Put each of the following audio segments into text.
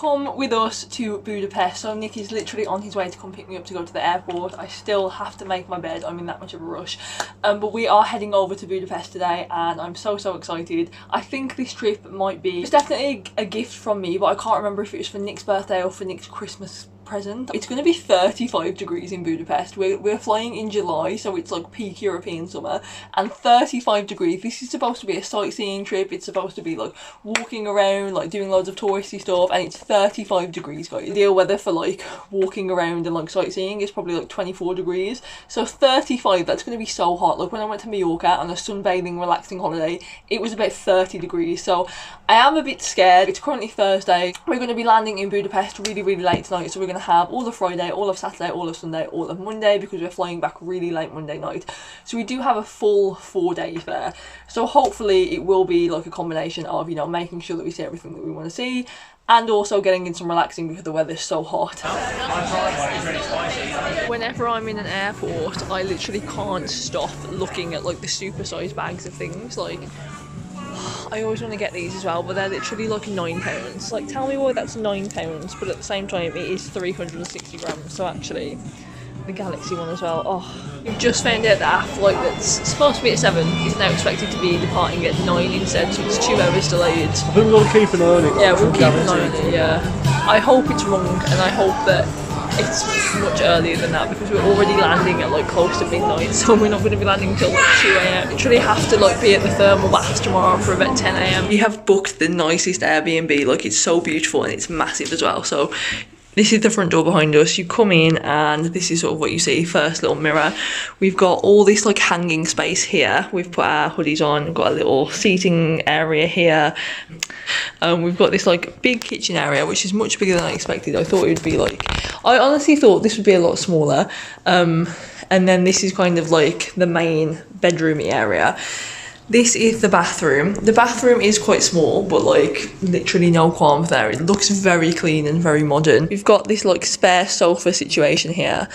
come with us to Budapest. So Nick is literally on his way to come pick me up to go to the airport. I still have to make my bed. I'm in that much of a rush. But we are heading over to Budapest today and I'm so excited. I think this trip might be, it's definitely a gift from me, but I can't remember if it was for Nick's birthday or for Nick's Christmas present. It's going to be 35 degrees in Budapest. We're flying in July, so it's like peak European summer, and 35 degrees. This is supposed to be a sightseeing trip. It's supposed to be like walking around, like doing loads of touristy stuff, and it's 35 degrees, guys. Ideal weather for like walking around and like sightseeing is probably like 24 degrees. So 35, that's going to be so hot. Like when I went to Mallorca on a sunbathing relaxing holiday, it was about 30 degrees. So I am a bit scared. It's currently Thursday. We're going to be landing in Budapest really late tonight, so we're going to have all of Friday, all of Saturday, all of Sunday, all of Monday, because we're flying back really late Monday night. So we do have a full 4 days there. So hopefully it will be like a combination of, you know, making sure that we see everything that we want to see, and also getting in some relaxing because the weather's so hot. Whenever I'm in an airport, I literally can't stop looking at like the supersized bags of things. Like, I always want to get these as well, but they're literally like £9. Like, tell me why that's £9, but at the same time it is 360 grams. So actually, the Galaxy one as well. Oh, we've just found out that our flight that's supposed to be at 7 is now expected to be departing at 9 instead, so it's 2 hours delayed. I think we've got to keep an eye on it. Yeah, we'll keep an eye on it, yeah. I hope it's wrong, and I hope that it's much earlier than that, because we're already landing at like close to midnight, so we're not going to be landing until like 2 AM. Literally have to like be at the thermal baths tomorrow for about 10 AM. We have booked the nicest Airbnb. Like, it's so beautiful and it's massive as well. So this is the front door behind us. You come in and this is sort of what you see. First little mirror. We've got all this like hanging space here. We've put our hoodies on. We've got a little seating area here. We've got this like big kitchen area, which is much bigger than I expected. I thought it would be like, I honestly thought this would be a lot smaller. And then this is kind of like the main bedroomy area. This is the bathroom. The bathroom is quite small, but like literally no qualms there. It looks very clean and very modern. We've got this like spare sofa situation here.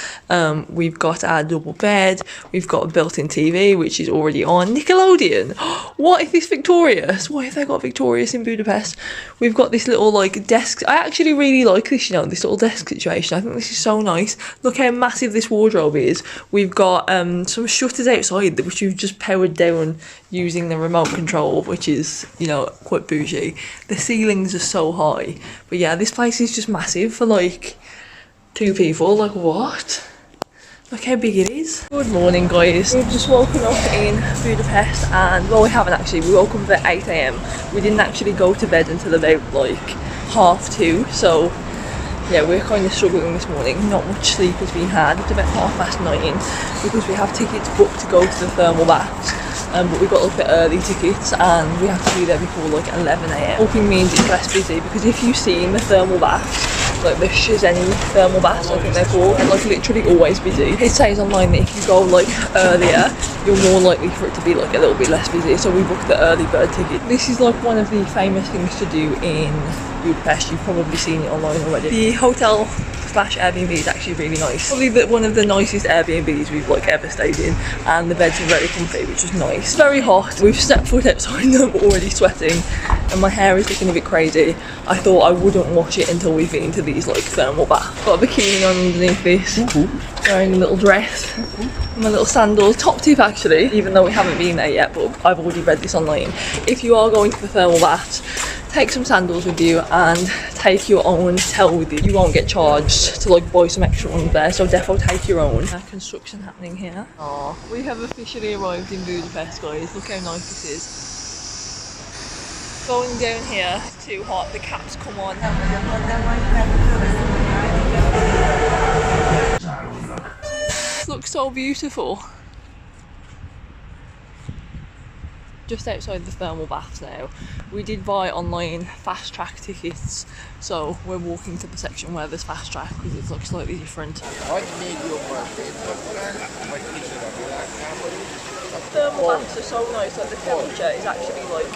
We've got our double bed. We've got a built-in TV, which is already on Nickelodeon. What if it's Victorious? What if they got Victorious in Budapest? We've got this little like desk. I actually really like this, you know, this little desk situation. I think this is so nice. Look how massive this wardrobe is. We've got some shutters outside, which we've just powered down using the remote control, which is, you know, quite bougie. The ceilings are so high, but yeah, this place is just massive for like 2 people. Like, what? Look how big it is. Good morning, guys. We've just woken up in Budapest, and well, we haven't actually. We woke up at 8 AM. We didn't actually go to bed until about like 1:30. So yeah, we're kind of struggling this morning. Not much sleep has been had. It's about 9:30 because we have tickets booked to go to the thermal baths. But we got a little bit early tickets and we have to be there before like 11 AM. Hoping means it's less busy, because if you've seen the thermal baths, like the Széchenyi thermal baths, I think they're called, they're like literally always busy. It says online that if you go like earlier, you're more likely for it to be like a little bit less busy, so we booked the early bird ticket. This is like one of the famous things to do in Budapest. You've probably seen it online already. The hotel slash Airbnb is actually really nice. Probably one of the nicest Airbnbs we've like ever stayed in, and the beds are very comfy, which is nice. It's very hot. We've stepped foot outside and I'm already sweating, and my hair is looking a bit crazy. I thought I wouldn't wash it until we've been to these like thermal baths. Got a bikini on underneath this. Wearing a little dress. And my little sandals. Top tip actually, even though we haven't been there yet, but I've already read this online. If you are going to the thermal baths, take some sandals with you and take your own towel with you. You won't get charged to like buy some extra ones there, so defo take your own. Construction happening here. Oh, we have officially arrived in Budapest, guys. Look how nice this is. Going down here, it's too hot, the caps come on. This looks so beautiful. Just outside the thermal baths now. We did buy online fast track tickets, so we're walking to the section where there's fast track because it's like slightly different. Thermal baths are so nice, like the temperature is actually like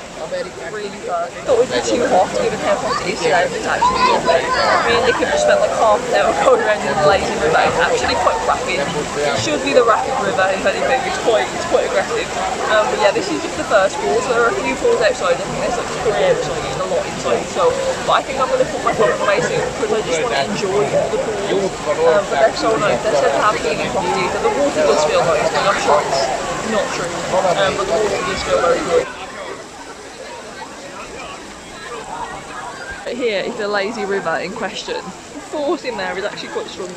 really good. I thought it would be too hot given how hot it is today, but it's actually lovely. Me and Nick have just spent like half an hour going around in the lazy river. It's actually quite rapid. It should be the rapid river if anything. It's quite aggressive. But yeah, this is just the first pool, so there are a few pools outside. I think there's like 3 outside and a lot inside. So, but I think I'm going to put my phone away so just want to enjoy the pool. But they're so nice. They're said to have healing properties, and the water does feel nice. I'm sure it's not true, but the water does feel very good. Right here is the lazy river in question. The force in there is actually quite strong.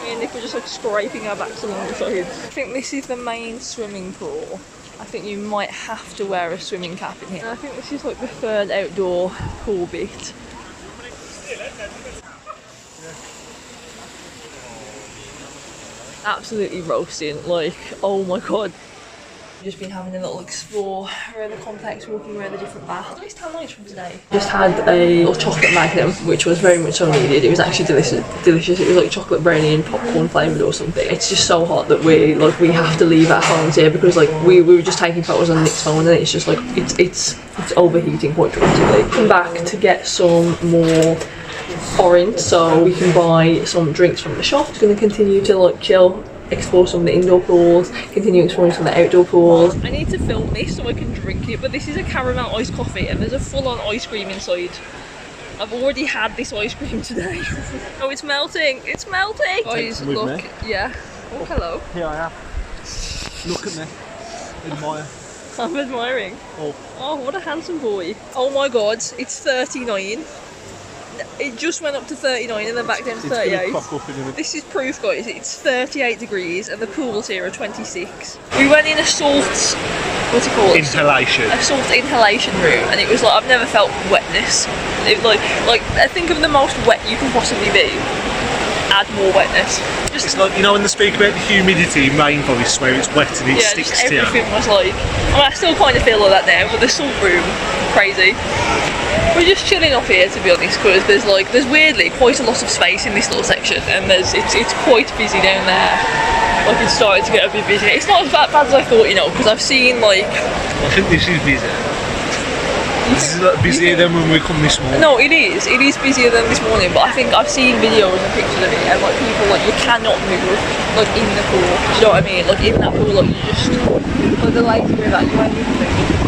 Me and Nick were just like scraping our backs along the sides. I think this is the main swimming pool. I think you might have to wear a swimming cap in here. And I think this is like the third outdoor pool bit. Absolutely roasting, like, oh my god. Just been having a little explore around the complex, walking around the different baths. Nice tan lights from today. Just had a little chocolate magnum, which was very much so needed. It was actually delicious. It was like chocolate brownie and popcorn flavoured or something. It's just so hot that we have to leave our phones here because like we were just taking photos on Nick's phone and it's just like it's overheating quite dramatically. Come back to get some more orange so we can buy some drinks from the shop. Just going to continue to like chill, explore some of the indoor pools, continue exploring some of the outdoor pools. I need to film this so I can drink it, but this is a caramel iced coffee and there's a full-on ice cream inside. I've already had this ice cream today. Oh, it's melting! It's melting! Guys, look. Yeah. Oh, hello. Here I am. Look at me. Admire. I'm admiring. Oh, what a handsome boy. Oh my god, it's 39. It just went up to 39 and then back down to 38. This is proof, guys. It's 38 degrees and the pools here are 26. We went in a salt, what's it called? Inhalation. A salt inhalation room, and it was like, I've never felt wetness. It like I think of the most wet you can possibly be. Add more wetness. It's like, you know when they speak about the humidity in rainforests where it's wet and it sticks to you? Everything was like, I mean, I still kind of feel like that now, but the salt room, crazy. We're just chilling off here, to be honest, because there's weirdly quite a lot of space in this little section, and it's quite busy down there. Like it's starting to get a bit busy. It's not as bad as I thought, you know, because I've seen like. I think this is busy. This is busier than when we come this morning. No, it is. It is busier than this morning, but I think I've seen videos and pictures of it, and like people like you cannot move like in the pool. Do you know what I mean? Like in that pool, like you just like the lazy river, you ain't even moving.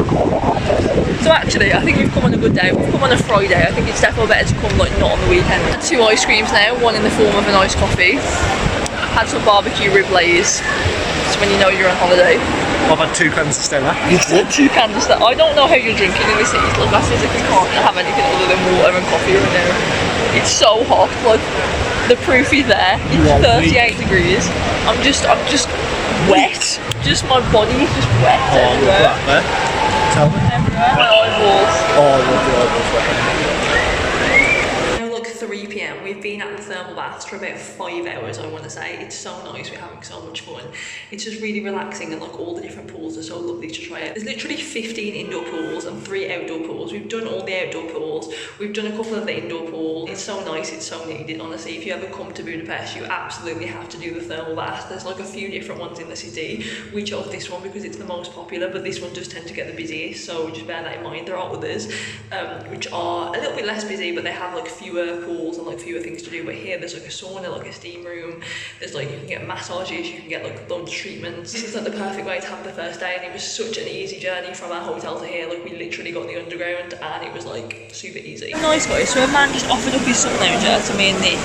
So actually, I think we've come on a good day. We've come on a Friday. I think it's definitely better to come like not on the weekend. Had 2 ice creams now, one in the form of an iced coffee. Had some barbecue rib lays. It's when you know you're on holiday. I've had 2 cans of Stella. What? 2 cans of Stella. I don't know how you're drinking in this heat. Like I physically can't have anything other than water and coffee right now. It's so hot. Like the proof is there. It's 38 degrees. I'm just wet. Just my body is just wet everywhere. Look at that there. Tell me. Everywhere. My eyeballs. Oh, I love the eyeballs wet. 3 PM. We've been at the thermal baths for about 5 hours, I want to say. It's so nice, we're having so much fun. It's just really relaxing, and like all the different pools are so lovely to try out. There's literally 15 indoor pools and 3 outdoor pools. We've done all the outdoor pools, we've done a couple of the indoor pools. It's so nice, it's so needed, honestly. If you ever come to Budapest, you absolutely have to do the thermal bath. There's like a few different ones in the city. We chose this one because it's the most popular, but this one does tend to get the busiest, so just bear that in mind. There are others which are a little bit less busy, but they have like fewer pools and like fewer things to do. But here there's like a sauna, like a steam room, there's like, you can get massages, you can get like lunch treatments. This is like the perfect way to have the first day, and it was such an easy journey from our hotel to here. Like we literally got the underground and it was like super easy. Nice guys, so a man just offered up his sun lounger to me and Nick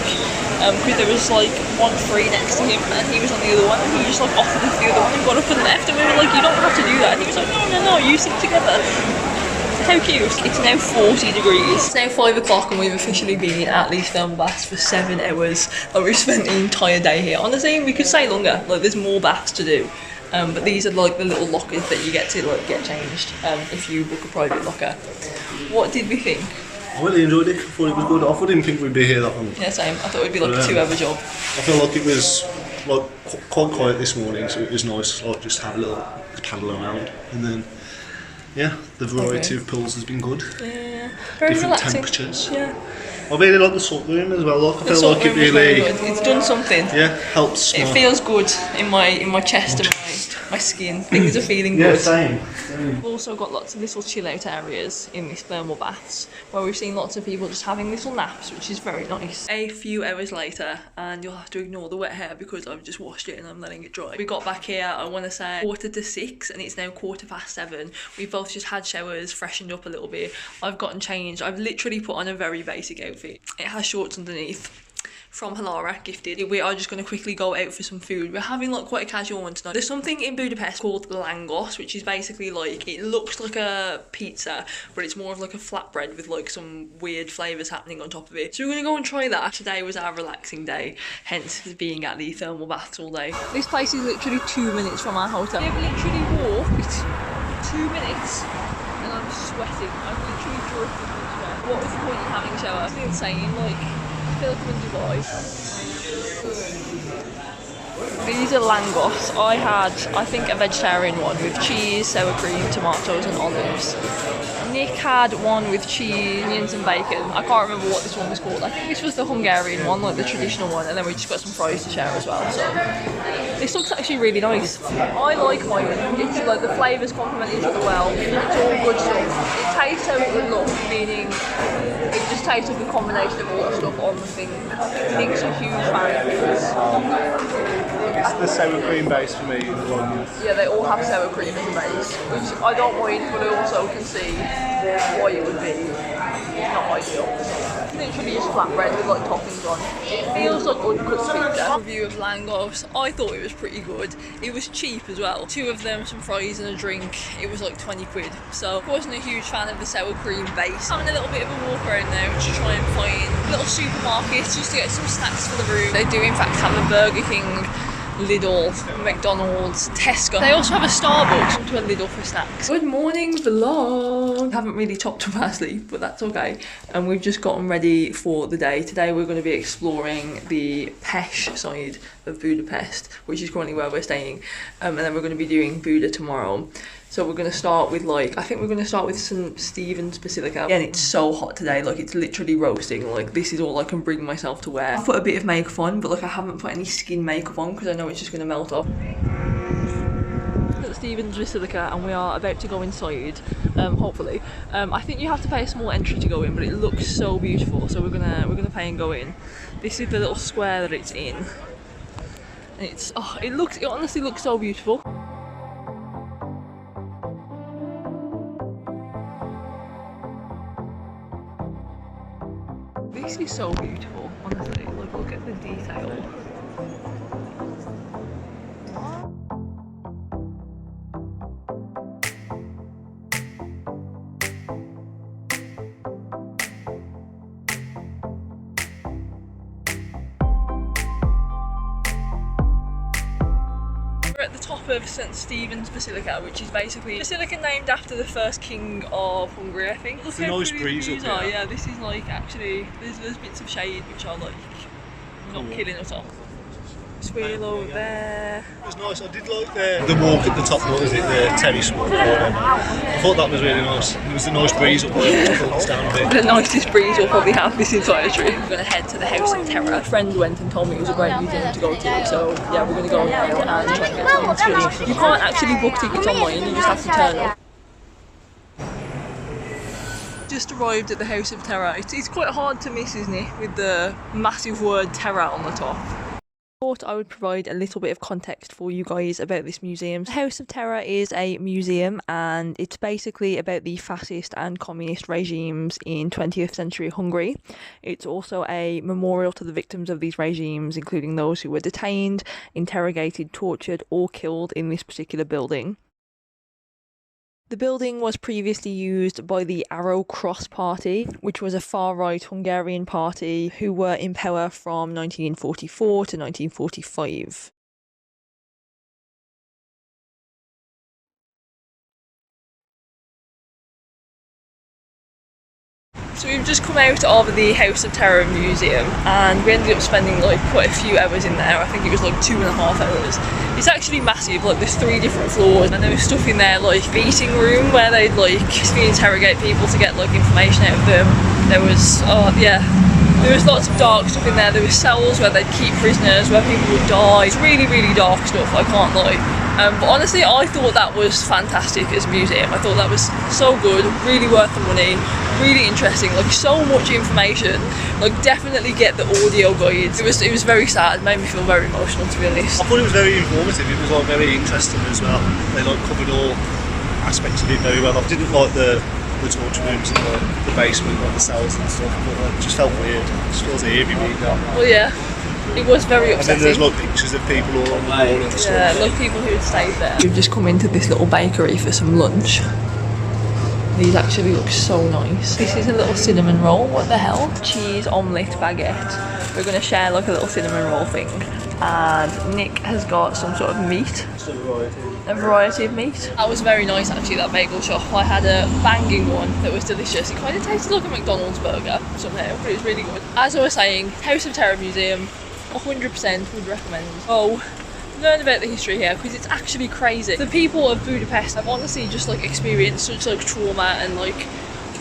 because there was like one free next to him and he was on the other one, and he just like offered us the other one and got up and left, and we were like, you don't have to do that, and he was like, no, you sit together. How cute. It's now 40 degrees. It's now 5 o'clock and we've officially been at these thermal baths for 7 hours. Like we've spent the entire day here. Honestly, we could stay longer. Like there's more baths to do. But these are like the little lockers that you get to like get changed if you book a private locker. What did we think? I really enjoyed it. I thought it was good. I didn't think we'd be here that long. Yeah, same. I thought it would be like a 2-hour job. I feel like it was like quite quiet this morning, so it was nice like just have a little paddle around, and then yeah, the variety of pools has been good. Yeah, very different relaxing. Temperatures. Yeah. I really like the salt room as well. Like, I feel like it really it's done something. Yeah, helps. It feels good in my chest and my skin. Things are feeling good. Yeah, same. We've also got lots of little chill out areas in these thermal baths where we've seen lots of people just having little naps, which is very nice. A few hours later, and you'll have to ignore the wet hair because I've just washed it and I'm letting it dry. We got back here, I want to say 6:45, and it's now 7:15. We've both just had showers, freshened up a little bit. I've gotten changed. I've literally put on a very basic outfit outfit. It has shorts underneath. From Halara, gifted. We are just going to quickly go out for some food. We're having like quite a casual one tonight. There's something in Budapest called langos, which is basically like, it looks like a pizza, but it's more of like a flatbread with like some weird flavours happening on top of it. So we're going to go and try that. Today was our relaxing day, hence being at the thermal baths all day. This place is literally 2 minutes from our hotel. We've literally walked 2 minutes and I'm sweating. I'm literally dripping with sweat. What was the point in having a shower? It's insane, like, I feel like I'm in Dubai. These are langos. I had, I think, a vegetarian one with cheese, sour cream, tomatoes and olives. Nick had one with cheese, onions and bacon. I can't remember what this one was called. I think this was the Hungarian one, like the traditional one, and then we just got some fries to share as well. So this looks actually really nice. I like mine. It's like the flavours complement each other well. It's all good stuff. It tastes how it would look, meaning it just tastes like a combination of all the stuff on the thing. Nick's a huge fan of this. It's the sour cream base for me. Yeah, they all have sour cream as a base, which I don't mind, but I also can see why it would be not ideal. Literally just flatbread with like toppings on. It feels like uncooked pizza. Review of langos. I thought it was pretty good. It was cheap as well. 2 of them, some fries and a drink. It was like 20 quid. So I wasn't a huge fan of the sour cream base. Having a little bit of a walk around now to try and find little supermarkets just to get some snacks for the room. They do in fact have a Burger King, Lidl, McDonald's, Tesco. They also have a Starbucks. Come to a Lidl for snacks. Good morning vlog. Haven't really topped up our sleep, but that's okay. And we've just gotten ready for the day. Today we're going to be exploring the Pest side of Budapest, which is currently where we're staying. And then we're going to be doing Buda tomorrow. So we're going to start with like, I think we're going to start with St. Stephen's Basilica. And it's so hot today, like it's literally roasting. Like this is all I can bring myself to wear. I've put a bit of makeup on, but like I haven't put any skin makeup on because I know it's just going to melt off. St. Stephen's Basilica, and we are about to go inside, hopefully. I think you have to pay a small entry to go in, but it looks so beautiful. So we're gonna pay and go in. This is the little square that it's in. And it's, oh, it honestly looks so beautiful. This is so beautiful, honestly. Like, look at the detail. We're at the top of St. Stephen's Basilica, which is basically a basilica named after the first king of Hungary, I think. Look it's a nice breeze up there. Yeah, this is like actually, there's bits of shade which are like not killing us off. Swale over there. It was nice. I did like the walk at the top. What is it? The terrace walk. I thought that was really nice. It was a nice breeze up there. Down a bit. The nicest breeze we'll probably have this entire trip. We're going to head to the House of Terror. Friends went and told me it was a great museum to go to, so yeah, we're going to go now and try and get some experience. You can't actually book tickets online, you just have to turn up. Just arrived at the House of Terror. It's quite hard to miss, isn't it, with the massive word terror on the top. I thought I would provide a little bit of context for you guys about this museum. The House of Terror is a museum, and it's basically about the fascist and communist regimes in 20th century Hungary. It's also a memorial to the victims of these regimes, including those who were detained, interrogated, tortured or killed in this particular building. The building was previously used by the Arrow Cross Party, which was a far-right Hungarian party who were in power from 1944 to 1945. So we've just come out of the House of Terror Museum and we ended up spending like quite a few hours in there. I think it was like 2.5 hours. It's actually massive, like there's 3 different floors and there was stuff in there like beating room where they'd like interrogate people to get like information out of them. There was, there was lots of dark stuff in there. There was cells where they'd keep prisoners, where people would die. It's really, really dark stuff, I can't lie. But honestly, I thought that was fantastic as a museum. I thought that was so good, really worth the money, really interesting, like so much information. Like definitely get the audio guides. It was very sad, it made me feel very emotional, to be honest. I thought it was very informative, it was like very interesting as well. They like covered all aspects of it very well. I didn't like the the torture rooms and the basement, like the cells and stuff. But it just felt weird. It just feels eerie being there. Well, yeah. It was very upsetting. And then there's like pictures of people all on the wall and stuff. Yeah, like people who had stayed there. We've just come into this little bakery for some lunch. These actually look so nice. This is a little cinnamon roll, what the hell? Cheese omelette baguette. We're gonna share like a little cinnamon roll thing. And Nick has got some sort of meat. Just a variety. A variety of meat. That was very nice actually, that bagel shop. I had a banging one that was delicious. It kind of tasted like a McDonald's burger somehow, but it was really good. As I was saying, House of Terror Museum, 100% would recommend. Oh, learn about the history here because it's actually crazy. The people of Budapest have honestly just like experienced such like trauma and like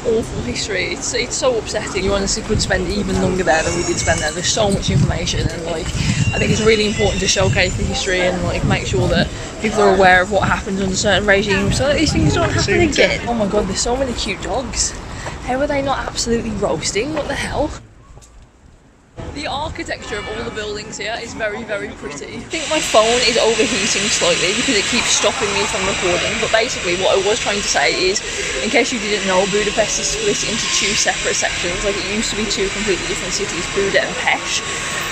awful history. It's so upsetting. You honestly could spend even longer there than we did spend there. There's so much information and like I think it's really important to showcase the history and like make sure that people are aware of what happens under certain regimes so that these things don't happen again. Oh my god, there's so many cute dogs. How are they not absolutely roasting? What the hell? The architecture of all the buildings here is very, very pretty. I think my phone is overheating slightly because it keeps stopping me from recording, but basically what I was trying to say is, in case you didn't know, Budapest is split into two separate sections. Like it used to be two completely different cities, Buda and Pest.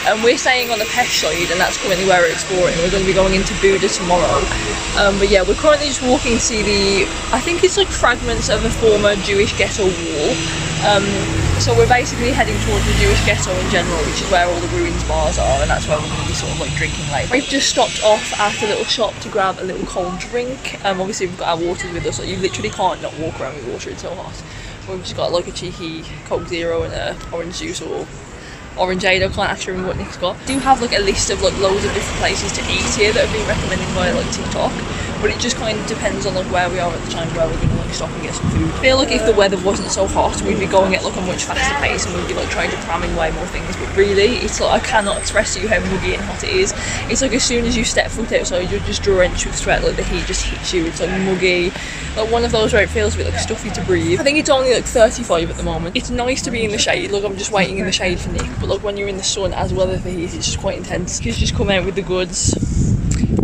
And we're staying on the Pest side and that's currently where we're exploring. We're going to be going into Buda tomorrow. But yeah, we're currently just walking to see the, I think it's like fragments of a former Jewish ghetto wall. So we're basically heading towards the Jewish ghetto in general, which is where all the ruins bars are, and that's where we're going to be sort of like drinking later. We've just stopped off at a little shop to grab a little cold drink. Obviously we've got our waters with us, so you literally can't not walk around with water, it's so hot. We've just got like a cheeky Coke Zero and a orange juice or orangeade. I can't actually remember what Nick's got. I do have like a list of like loads of different places to eat here that have been recommended by like TikTok. But it just kind of depends on like where we are at the time, where we're going to like stop and get some food. I feel like if the weather wasn't so hot, we'd be going at like a much faster pace and we'd be like trying to cram in way more things. But really, it's like I cannot express to you how muggy and hot it is. It's like as soon as you step foot outside, you're just drenched with sweat. Like the heat just hits you. It's like muggy, like one of those where it feels a bit like stuffy to breathe. I think it's only like 35 at the moment. It's nice to be in the shade. Like I'm just waiting in the shade for Nick. But like when you're in the sun as well as the heat, it's just quite intense. Kids just come out with the goods.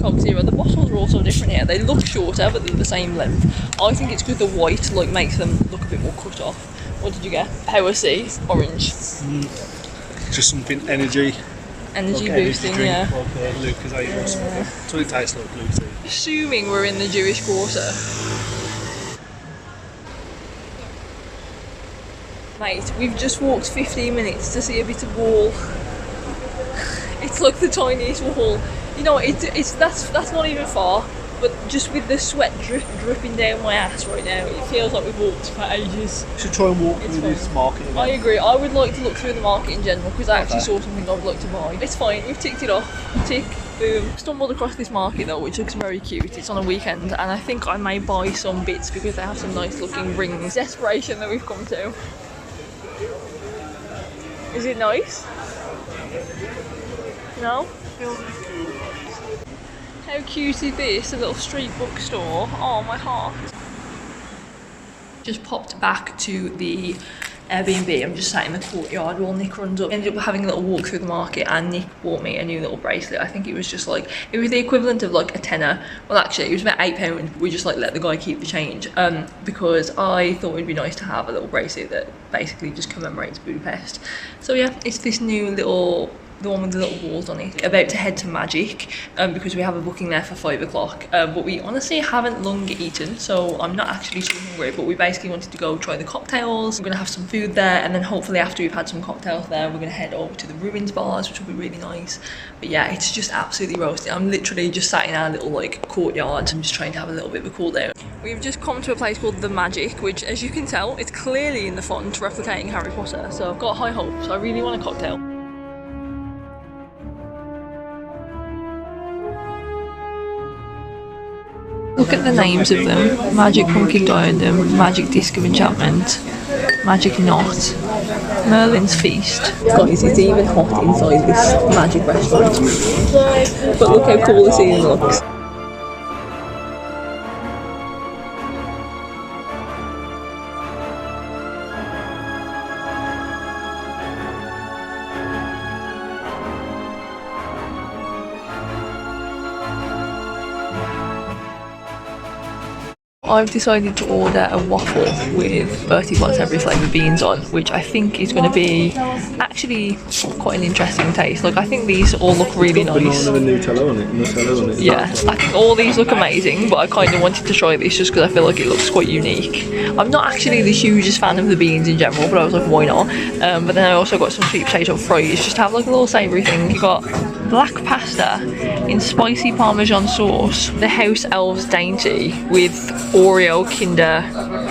Coke Zero. The bottles are also different here. They look shorter, but they're the same length. I think it's because the white like makes them look a bit more cut off. What did you get? Power C, orange. Just something energy Boosting, drink, yeah. Like Lucozade or something. That's what it tastes like, Lucozade. Assuming we're in the Jewish Quarter. Mate, we've just walked 15 minutes to see a bit of wall. It's like the tiniest wall. You know, that's not even far, but just with the sweat dripping down my ass right now, it feels like we've walked for ages. You should try and walk through this market again. I agree. I would like to look through the market in general because I actually saw something I would like to buy. It's fine. We've ticked it off. Tick. Boom. Stumbled across this market though, which looks very cute. It's on a weekend, and I think I may buy some bits because they have some nice looking rings. Desperation that we've come to. Is it nice? No? How cute is this? A little street bookstore. Oh, my heart. Just popped back to the Airbnb. I'm just sat in the courtyard while Nick runs up. Ended up having a little walk through the market and Nick bought me a new little bracelet. I think it was just like, it was the equivalent of like a tenner. Well, actually, it was about £8. We just like let the guy keep the change because I thought it'd be nice to have a little bracelet that basically just commemorates Budapest. So yeah, it's this new little, the one with the little walls on it. About to head to Magic because we have a booking there for 5 o'clock. But we honestly haven't long eaten, so I'm not actually too hungry. But we basically wanted to go try the cocktails. We're gonna have some food there, and then hopefully after we've had some cocktails there, we're gonna head over to the ruins bars, which will be really nice. But yeah, it's just absolutely roasting. I'm literally just sat in our little like courtyard. I'm just trying to have a little bit of a cool down. We've just come to a place called The Magic, which, as you can tell, it's clearly in the font replicating Harry Potter. So I've got high hopes. I really want a cocktail. Look at the names of them. Magic Pumpkin Diadem, Magic Disc of Enchantment, Magic Knot, Merlin's Feast. Guys, it's even hot inside this magic restaurant. But look how cool the ceiling looks. I've decided to order a waffle with Bertie Bott's every flavour beans on, which I think is going to be actually quite an interesting taste. Like, I think these all look really nice. Banana and Nutella on it. Nutella on it. Yeah, I think all these look amazing, but I kind of wanted to try this just because I feel like it looks quite unique. I'm not actually the hugest fan of the beans in general, but I was like, why not? But then I also got some sweet potato fries just to have like a little savoury thing. You got black pasta in spicy Parmesan sauce, the House Elves dainty with Oreo, Kinder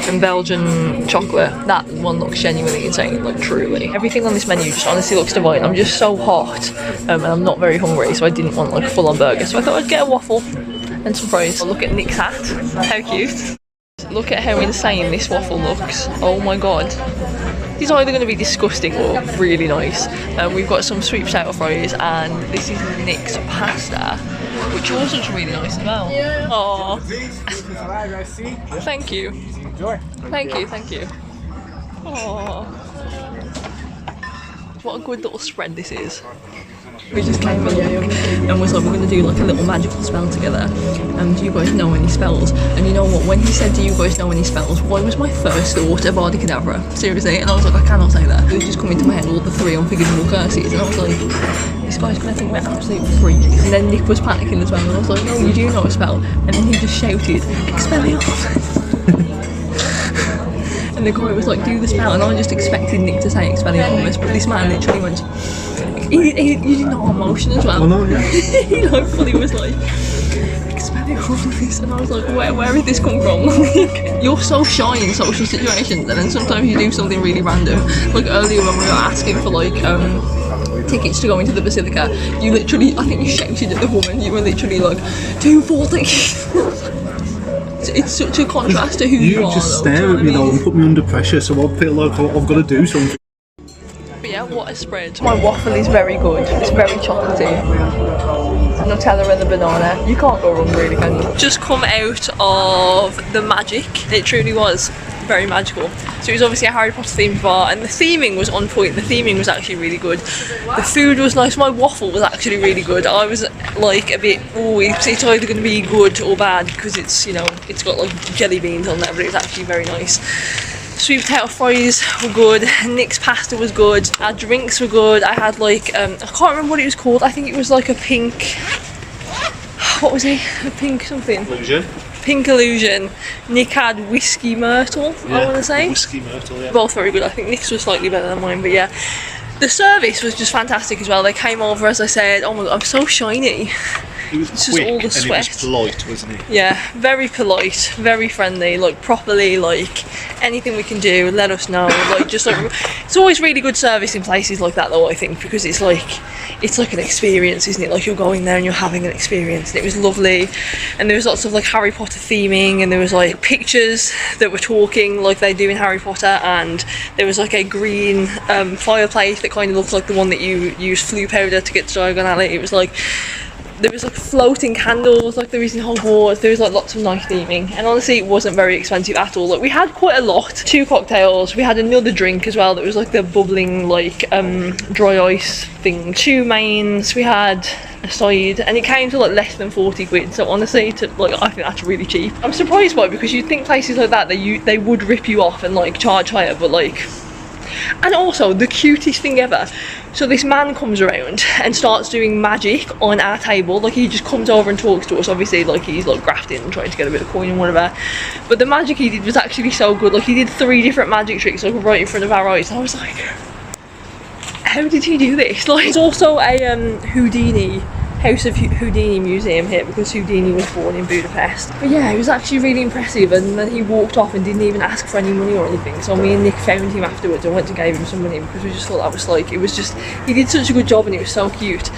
and Belgian chocolate. That one looks genuinely insane, like truly. Everything on this menu just honestly looks divine. I'm just so hot and I'm not very hungry, so I didn't want like a full-on burger. So I thought I'd get a waffle and some fries. Look at Nick's hat, how cute. Look at how insane this waffle looks. Oh my god. These are either going to be disgusting or really nice. We've got some sweet potato fries and this is Nick's pasta, which also looks really nice as well. Aww. Thank you. Thank you, thank you. Aww. What a good little spread this is. We just came along and was like, we're going to do like a little magical spell together. Do you guys know any spells? And you know what, when he said, do you guys know any spells, what was my first thought? Avada Kedavra. Seriously. And I was like, I cannot say that. It was just coming to my head, all the 3 unforgivable curses. And I was like, this guy's going to think we're absolute freaks. And then Nick was panicking as well. And I was like, no, you do know a spell. And then he just shouted, Expelliarmus. And the guy was like, do the spell. And I just expected Nick to say Expelliarmus. But this man literally went... He did not have motion as well. Oh no, yeah. He like fully was like, Expelliarmus, and I was like, where did this come from? You're so shy in social situations, and then sometimes you do something really random. Like earlier when we were asking for like tickets to go into the Basilica, you literally, I think you shouted at the woman. You were literally like, 240. It's such a contrast to who you are. You just stare at me though and put me under pressure, so I feel like I've got to do something. Yeah, what a spread. My waffle is very good. It's very chocolatey. Nutella and the banana. You can't go wrong really, can you? Just come out of the magic. It truly was very magical. So it was obviously a Harry Potter themed bar and the theming was on point. The theming was actually really good. The food was nice. My waffle was actually really good. I was like a bit, oh, it's either going to be good or bad because it's, you know, it's got like jelly beans on there, but it was actually very nice. Sweet potato fries were good, Nick's pasta was good, our drinks were good. I had like, I can't remember what it was called, I think it was like a pink, what was it? A pink something? Illusion. Pink illusion. Nick had whiskey myrtle, yeah, I want to say. Whiskey myrtle, yeah. Both very good. I think Nick's was slightly better than mine, but yeah. The service was just fantastic as well. They came over, as I said, oh my god, I'm so shiny. It was it's quick just all the sweat. And it was polite, wasn't it? Yeah, very polite, very friendly, like properly, like anything we can do, let us know. Like just like, it's always really good service in places like that though, I think, because it's like an experience, isn't it? Like you're going there and you're having an experience. And it was lovely, and there was lots of like Harry Potter theming, and there was like pictures that were talking like they do in Harry Potter, and there was like a green fireplace that kind of looked like the one that you use flue powder to get to Diagon Alley. It was like, there was like floating candles like there is in Hogwarts. There was like lots of nice theming, and honestly it wasn't very expensive at all. Like we had quite a lot, 2 cocktails, we had another drink as well that was like the bubbling like dry ice thing, 2 mains, we had a side, and it came to like less than 40 quid. So honestly, I think that's really cheap. I'm surprised by it because you'd think places like that they would rip you off and like charge higher, but like, and also the cutest thing ever. So this man comes around and starts doing magic on our table. Like he just comes over and talks to us. Obviously, like he's like grafting and trying to get a bit of coin and whatever. But the magic he did was actually so good. Like he did 3 different magic tricks like right in front of our eyes. And I was like, how did he do this? Like it's also a Houdini. House of Houdini museum here because Houdini was born in Budapest. But yeah, it was actually really impressive, and then he walked off and didn't even ask for any money or anything. So me and Nick found him afterwards and went to give him some money because we just thought that was like, it was just, he did such a good job and it was so cute.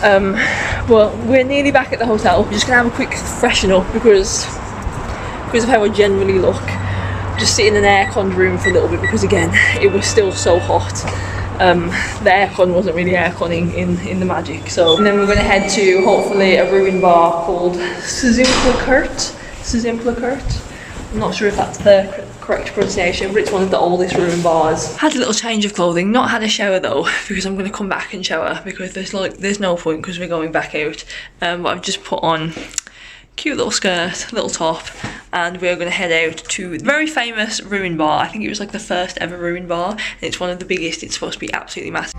Well, we're nearly back at the hotel. We're just gonna have a quick freshen up because of how I generally look. Just sit in an air-conned room for a little bit because again, it was still so hot. The aircon wasn't really airconning in the magic. So, and then we're going to head to hopefully a ruined bar called Szimpla Kert. Szimpla Kert. I'm not sure if that's the correct pronunciation, but it's one of the oldest ruined bars. Had a little change of clothing, not had a shower though, because I'm going to come back and shower because there's no point because we're going back out. But I've just put on cute little skirt, little top, and we're going to head out to the very famous ruin bar. I think it was like the first ever ruin bar, and it's one of the biggest. It's supposed to be absolutely massive.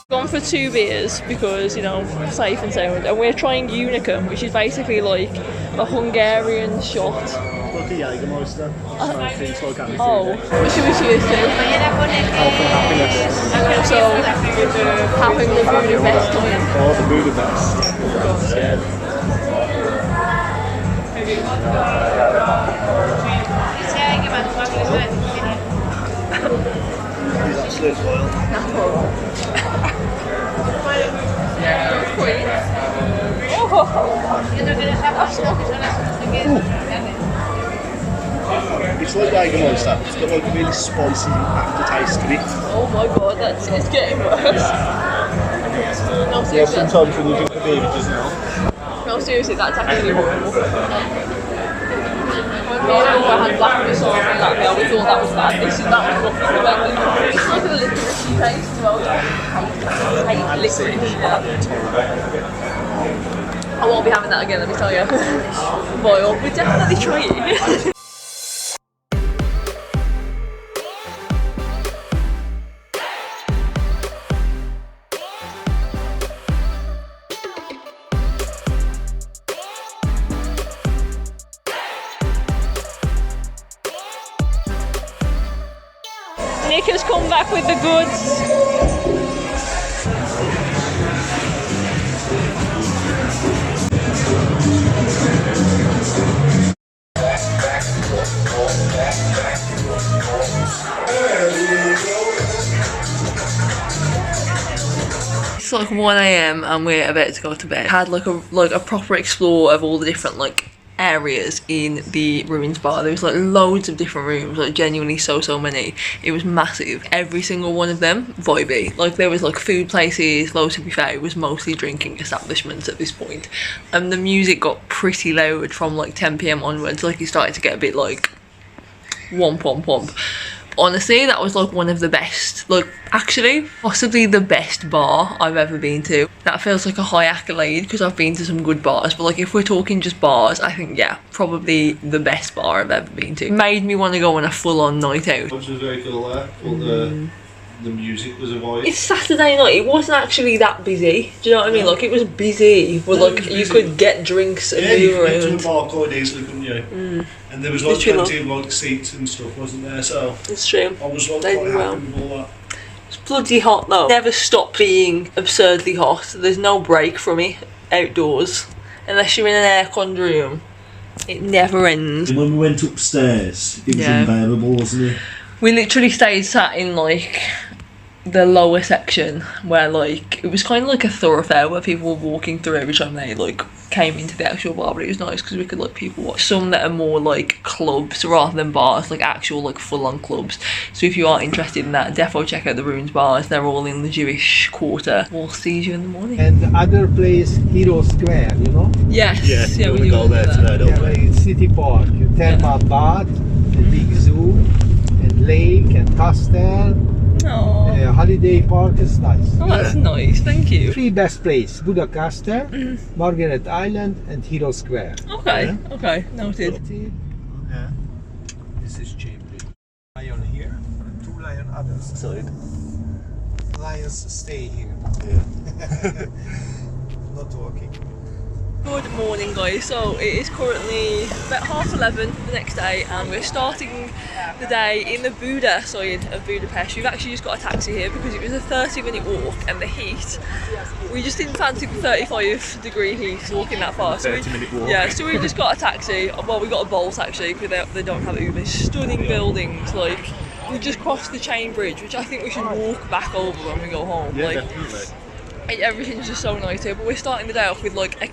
Gone for 2 beers because, you know, safe and sound, and we're trying Unicum, which is basically like a Hungarian shot. Like a Jägermeister. Oh, what should we choose to? Health and happiness. So, having the Budapest time. Oh, the Budapest. Yeah. Is that slurred oil? It's like Jägermeister. It's got like a really spicy aftertaste to it. Oh my god, it's getting worse. No, Yeah, seriously, sometimes when you drink the beer, it doesn't help. no, seriously, that's actually horrible. When me and Laura had blackberry sauce and that meal, we thought that was bad. That was nothing. It's like a licorice taste as well. I hate licorice, yeah. I won't be having that again, let me tell you. Boil, we're definitely trying. Nick has come back with the goods. It's like 1 AM and we're about to go to bed. Had like a proper explore of all the different like areas in the ruins bar. There was like loads of different rooms, like genuinely so many. It was massive. Every single one of them vibey. Like there was like food places, though to be fair it was mostly drinking establishments at this point. And the music got pretty loud from like 10 PM onwards. Like it started to get a bit like womp. Honestly, that was like one of the best, like actually possibly the best bar I've ever been to. That feels like a high accolade because I've been to some good bars, but like if we're talking just bars, I think yeah, probably the best bar I've ever been to. It made me want to go on a full-on night out. Which was very cool there. All the music was a vibe. It's Saturday night, it wasn't actually that busy. Do you know what I mean? Like it was busy, but No, like it was you busy. could get drinks and Yeah, you move could get to around. a bar quite easily, couldn't you? And there was like Literally plenty of like seats and stuff, wasn't there? So It's true. I was like They quite did happy well. with all that. It's bloody hot though. Never stop being absurdly hot. There's no break from it outdoors. Unless you're in an air-con room. It never ends. And when we went upstairs, it was Yeah. unbearable, wasn't it? We literally stayed sat in like the lower section where like it was kind of like a thoroughfare where people were walking through every time they like came into the actual bar, but it was nice because we could like people watch. Some that are more like clubs rather than bars, like actual like full-on clubs. So if you are interested in that, defo check out the ruins bars. They're all in the Jewish quarter. We'll see you in the morning. And the other place, Hero Square, you know? Yes, yeah, we wanna do go all there that. today, don't Yeah, we? like City Park, Thermal Bath, the big zoo, and lake and castle. Oh, Holiday park is nice. oh, that's nice. Thank you. 3 best places: Buda Castle, Margaret Island, and Hero Square. Okay, okay, noted. Yeah. This is Cambridge. Lion here, and 2 lion others. Side. Lions stay here. Yeah. Not walking. Good morning guys, so it is currently about 11:30 the next day and we're starting the day in the Buda side of Budapest. We've actually just got a taxi here because it was a 30-minute walk and the heat, we just didn't fancy the 35-degree heat walking that far. So 30-minute walk. Yeah, so we just got a taxi. Well, we got a Bolt actually because they don't have Uber. Stunning buildings, like we just crossed the chain bridge, which I think we should walk back over when we go home. Yeah, like, definitely. everything's just so nice here, but we're starting the day off with like a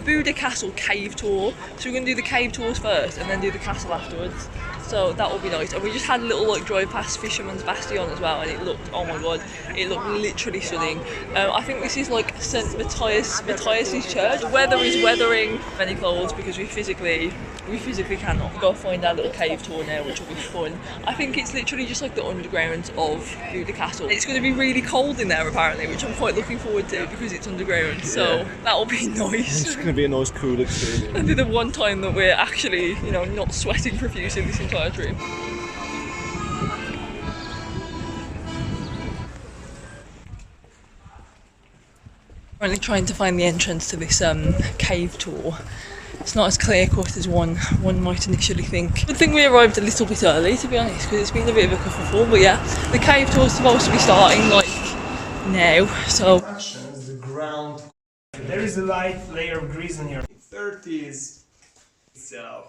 Buda Castle cave tour. So we're going to do the cave tours first and then do the castle afterwards. So that will be nice. And we just had a little like drive past Fisherman's Bastion as well, and it looked, oh my god, it looked literally stunning. I think this is like St Matthias's church. The weather is weathering many clothes because we physically cannot. Go find our little cave tour now, which will be fun. I think it's literally just like the underground of Buda Castle. It's going to be really cold in there apparently, which I'm quite looking forward to because it's underground. So that will be nice. It's going to be a nice, cool experience. It'll be the one time that we're actually, you know, not sweating profusely this entire trip. Currently trying to find the entrance to this cave tour. It's not as clear cut as one might initially think. Good thing we arrived a little bit early, to be honest, because it's been a bit of a kerfuffle. But yeah, the cave tour is supposed to be starting like now, so. The ground. There is a light layer of grease on here. 30s. So,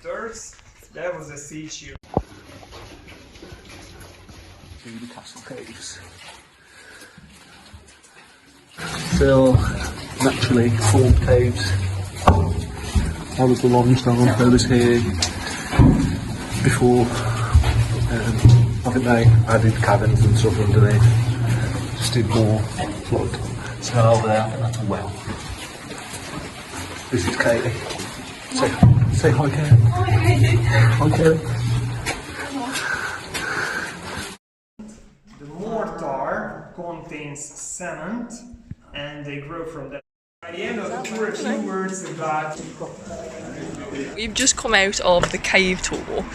Earth, that was a siege. Buda Castle caves. Still naturally formed caves. All of the limestone that was here before. I think they added cabins and stuff underneath. Just did more flood. So over there, I think that's a well. This is Katie. Say hi, Katie. Hi, Katie. The mortar contains cement and they grow from that. By the end of the tour, a few words about. We've just come out of the cave tour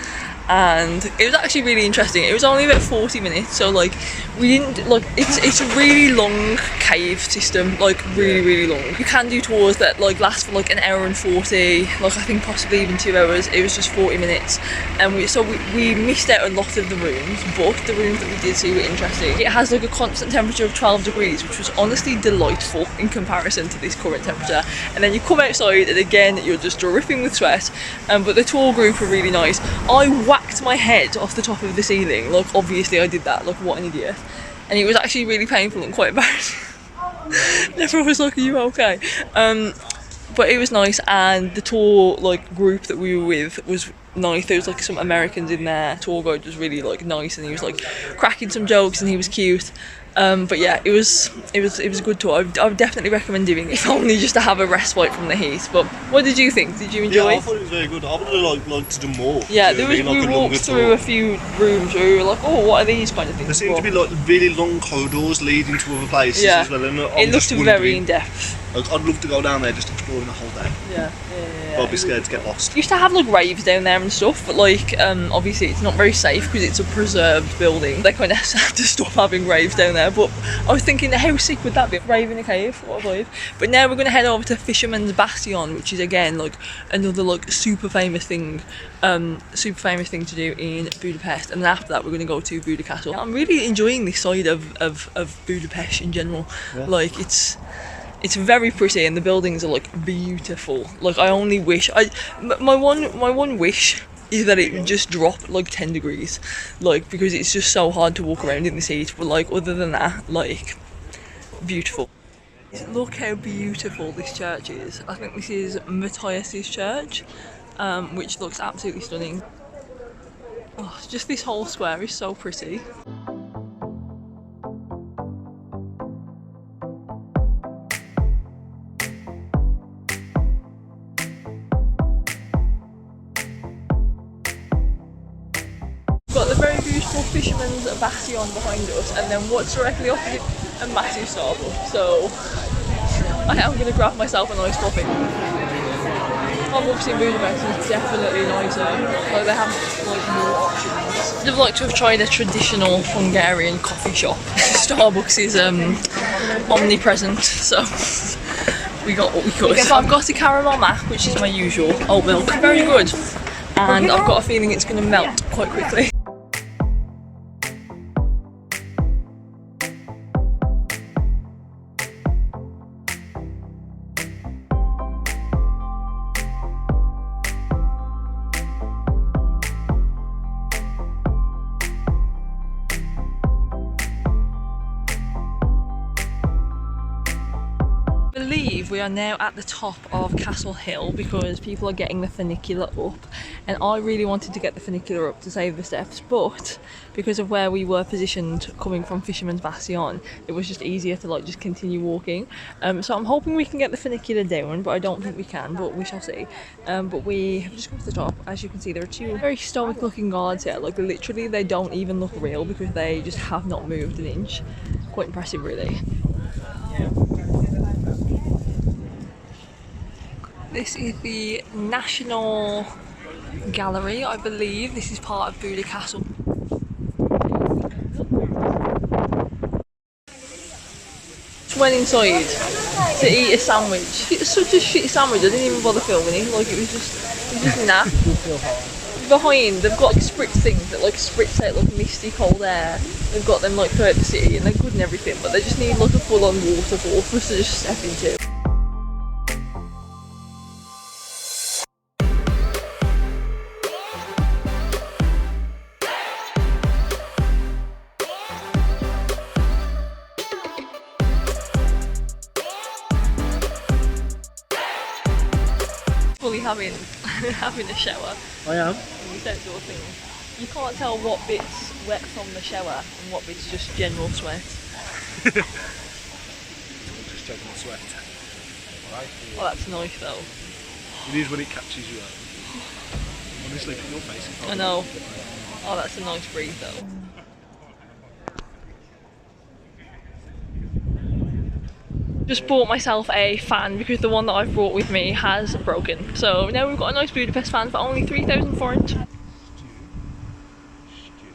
and it was actually really interesting. It was only about 40 minutes, so like we didn't like it's a really long cave system, like really long. You can do tours that like last for like an hour and 40, like I think possibly even 2 hours. It was just 40 minutes, and we missed out a lot of the rooms, but the rooms that we did see were interesting. It has like a constant temperature of 12 degrees, which was honestly delightful in comparison to this current temperature. And then you come outside and again you're just dripping with sweat. But the tour group were really nice. I whacked my head off the top of the ceiling, like obviously I did that, like what an idiot. And it was actually really painful and quite embarrassing. Everyone was like, are you okay? But it was nice, and the tour like group that we were with was nice. There was like some Americans in there. Tour guide was really like nice, and he was like cracking some jokes and he was cute. But yeah, it was a good tour. I would definitely recommend doing it, if only just to have a respite from the heat. But what did you think? Did you enjoy? Yeah, I thought it was very good. I would have liked to do more. Yeah, we walked through a few rooms where we were like, oh, what are these kind of things? There seemed to be like really long corridors leading to other places as well. And it looked very in depth. I'd love to go down there just exploring the whole day. Yeah. I'd be scared to get lost. Used to have like raves down there and stuff, but like obviously it's not very safe because it's a preserved building. They kind of had to stop having raves down there. But I was thinking, how sick would that be? Rave in a cave, what a vibe. But now we're going to head over to Fisherman's Bastion, which is again like another like super famous thing to do in Budapest. And then after that we're going to go to Buda Castle. I'm really enjoying this side of Budapest in general. Yeah. Like it's very pretty and the buildings are like beautiful. Like I only wish my one wish is that it would just drop like 10 degrees, like because it's just so hard to walk around in this heat. But like other than that, like beautiful. Look how beautiful this church is. I think this is Matthias's church, which looks absolutely stunning. Oh, just this whole square is so pretty. Got the very beautiful Fisherman's Bastion behind us, and then what's directly opposite a massive Starbucks. So I am going to grab myself a nice coffee. Starbucks in Budapest is definitely nicer. Like they have like more options. I'd like to have tried a traditional Hungarian coffee shop. Starbucks is omnipresent, so we got what we could. So I've got a caramel mac, which is my usual oat milk. Very good. And I've got a feeling it's going to melt quite quickly. I believe We are now at the top of Castle Hill because people are getting the funicular up, and I really wanted to get the funicular up to save the steps, but because of where we were positioned coming from Fisherman's Bastion, it was just easier to like just continue walking. So I'm hoping we can get the funicular down, but I don't think we can, but we shall see. But we have just come to the top. As you can see, there are two very stoic looking guards here. Like literally they don't even look real because they just have not moved an inch. Quite impressive really. This is the National Gallery, I believe. This is part of Buda Castle. Just went inside to eat a sandwich. It was such a shit sandwich, I didn't even bother filming it. Like it was just naff. Behind, they've got like spritz things that like spritz out like misty cold air. They've got them like throughout the city and they're good and everything, but they just need like a full-on waterfall for us to just step into. Fully having a shower. I am. And these outdoor things. You can't tell what bit's wet from the shower and what bit's just general sweat. Just general sweat. Right. Oh, that's nice though. It is when it catches you out. Honestly, put your face in. I know. Oh, that's a nice breeze though. Just bought myself a fan because the one that I've brought with me has broken. So now we've got a nice Budapest fan for only 3,000 forint. The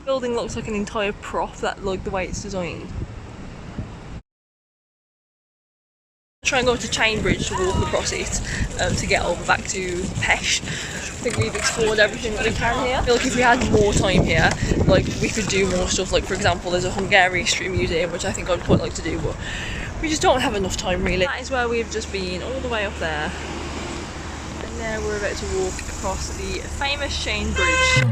building looks like an entire prop, that like the way it's designed. Try and go to Chain Bridge to walk across it to get over back to Pest. I think we've explored everything that we can here. I feel like if we had more time here, like we could do more stuff. Like for example, there's a Hungarian history museum, which I think I'd quite like to do, but we just don't have enough time really. That is where we've just been, all the way up there. And now we're about to walk across the famous Chain Bridge.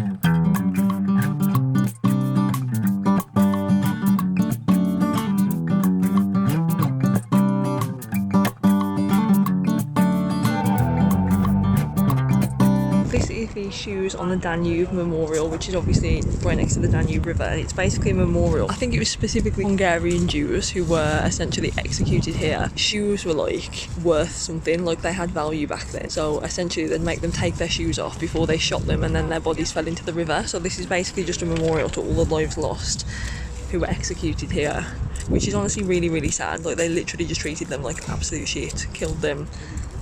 This is the Shoes on the Danube Memorial, which is obviously right next to the Danube River, and it's basically a memorial. I think it was specifically Hungarian Jews who were essentially executed here. Shoes were like worth something, like they had value back then. So essentially they'd make them take their shoes off before they shot them, and then their bodies fell into the river. So this is basically just a memorial to all the lives lost who were executed here, which is honestly really, really sad. Like they literally just treated them like absolute shit, killed them,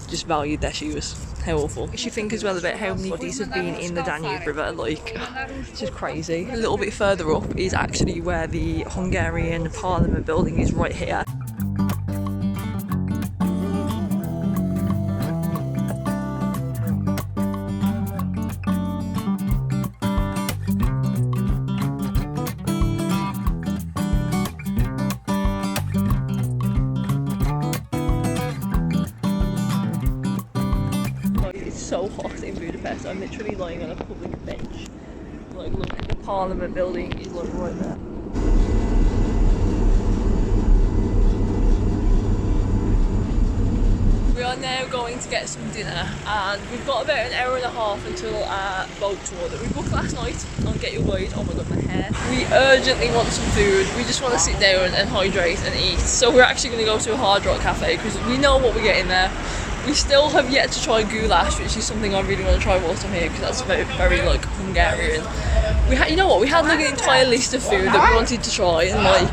just valued their shoes. How awful. You should think as well about how many bodies have been in the Danube River, like, it's just crazy. A little bit further up is actually where the Hungarian Parliament building is, right here. So hot in Budapest. I'm literally lying on a public bench. Like look, the Parliament building is like right there. We are now going to get some dinner, and we've got about an hour and a half until our boat tour that we booked last night on Get Your Guide. Oh my god, my hair. We urgently want some food. We just want to sit down and hydrate and eat. So we're actually going to go to a Hard Rock cafe because we know what we get in there. We still have yet to try goulash, which is something I really want to try whilst I'm here because that's very like Hungarian. We had, you know what, we had like an entire list of food that we wanted to try and like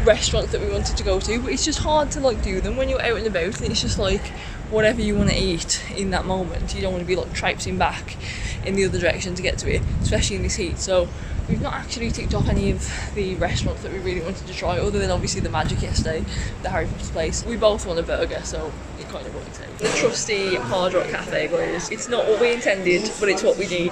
restaurants that we wanted to go to, but it's just hard to like do them when you're out and about, and it's just like whatever you want to eat in that moment. You don't want to be like traipsing back in the other direction to get to it, especially in this heat. So we've not actually ticked off any of the restaurants that we really wanted to try, other than obviously the Magic yesterday, the Harry Potter place. We both want a burger, so it kind of works out. The trusty Hard Rock Cafe, guys. It's not what we intended, but it's what we need.